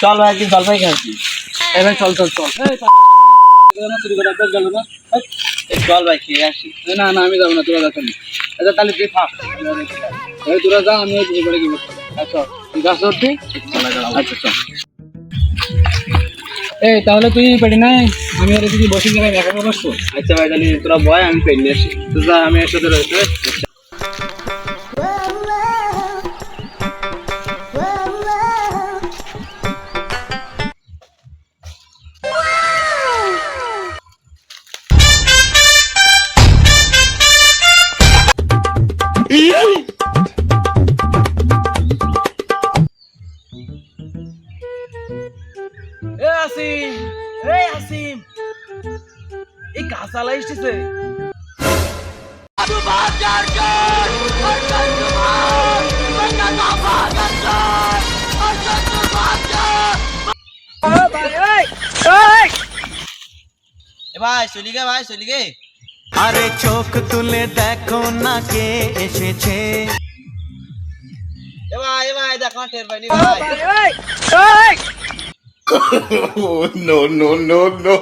চল ভাই একদিন জলপাই খাচ্ছি। এবার চল চল চল। চল ভাই খেয়ে আসি। না না আমি যাবো না, তোরা যাচ্ছ না। আচ্ছা তাহলে তুই থাক, তোরা যা, আমি এবারে কি করছি। আচ্ছা তুই গাছ ধরতি। আচ্ছা চল। এই তাহলে তুই পেটি নাই, আমি আর এদিকে বসে গেলে দেখা করে বসবো। আচ্ছা ভাই তাহলে তোরা বয়, আমি পেন নিয়ে আসি। তো যা, আমি একসাথে রয়েছে। আসিম, আসিম, এই গাছ আলা এসেছে। ভাই চলিগে, ভাই চলিগে। আরে চোখ তুলে দেখো না কে এসেছে। ভাই দেখো টের পাইনি ভাই। No, no, no, no.